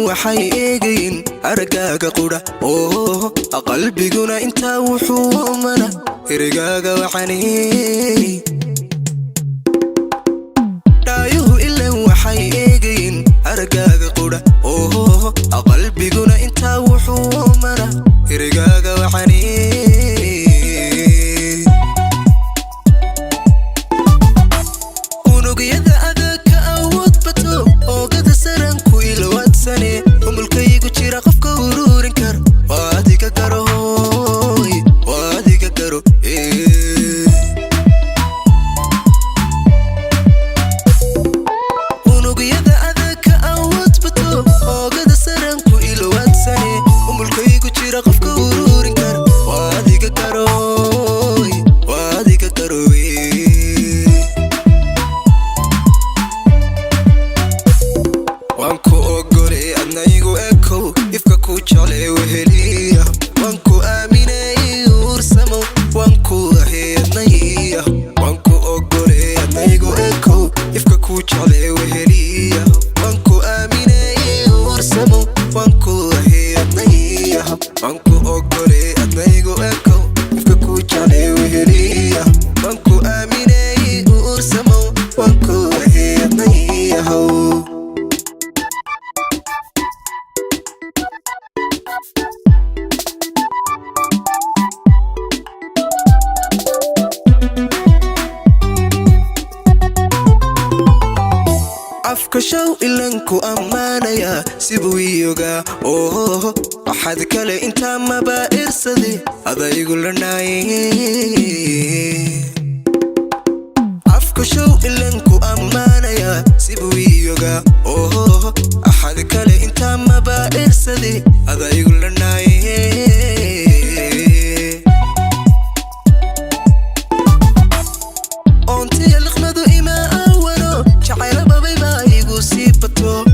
waxay eegayn aragaaga qura qalbiguna inta wuxuu mana hirigaaga waxani daayuhu ilaa waxay eegayn aragaaga qura qalbiguna inta wuxuu mana hirigaaga waxani unugyada adaka awood bato oogada saran ku ilwaadsane umulkaygu jira qofka ururin kar waadiga garo unugyada adaka awood bato oogada saran ku ilwaadsane umulkaygu jira qofka ururin kar waadiga garo wanku ogole adnaygu eko ifka ku jale weheliya wanku aaminay ursamo wanku aheednaya wanku ogole adnaygu eko ifka ku jale weheliya wanku aaminay ursamo wanku aheednaya wanku ogole adnaygu eko ifka ku jale weheliya wanku aaminay ursamo wanku aheednaya afkashaw ilanku ammaanaya sibuu iyoga waxaad kale intaa maba irsade adaygu lanaaye afkashaw ilanku ammaanaya sibuu iyoga waxaad kale intaa maba irsade adaygu lanaaye ontiya liqmadu ima awano jacayla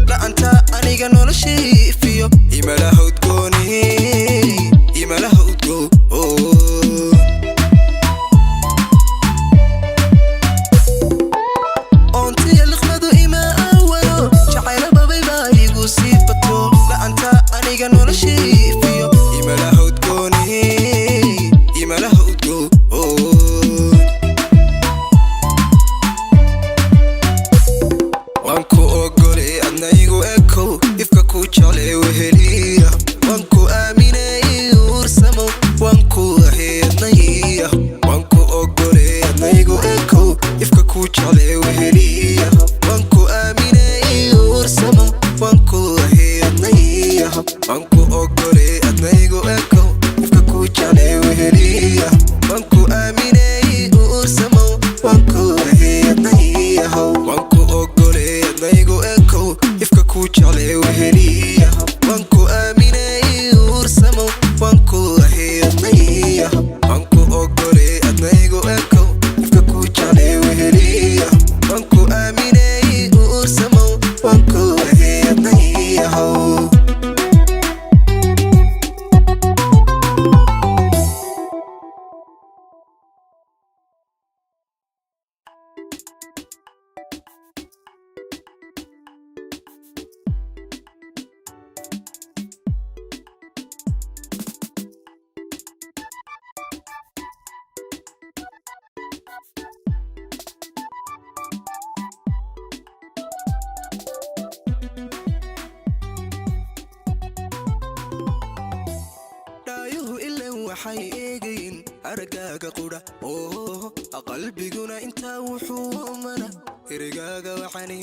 la'anta aniga noloshay ifiyo imalaha udgooni imalaha udgo ontiya liqmadu ima awano jacayla babay baa igu sii bato la'anta aniga noloshay ifiyo imalaha udgooni imalaha udgo wanku ogole adnaygu eko ifka ku jale weheliya wanku aaminay ursamo wanku aheednaya wanku ogole adnaygu eko ifka ku jale weheliya wanku aaminay ursamo wanku aheednaya wanku ogole adnaygu eko ifka ku jale weheliya wanku aaminay ursamo wanku aheednaya wanku ogole adnaygu eko ifka ku jale weheliya wanku aaminay ursamo wanku aheednaya wanku ogole adnaygu eko ifka ku jale weheliya wanku aaminay ursamo wanku aheednaya waxay eegayn aragaaga qura qalbiguna inta wuxuu mana hirigaaga waxani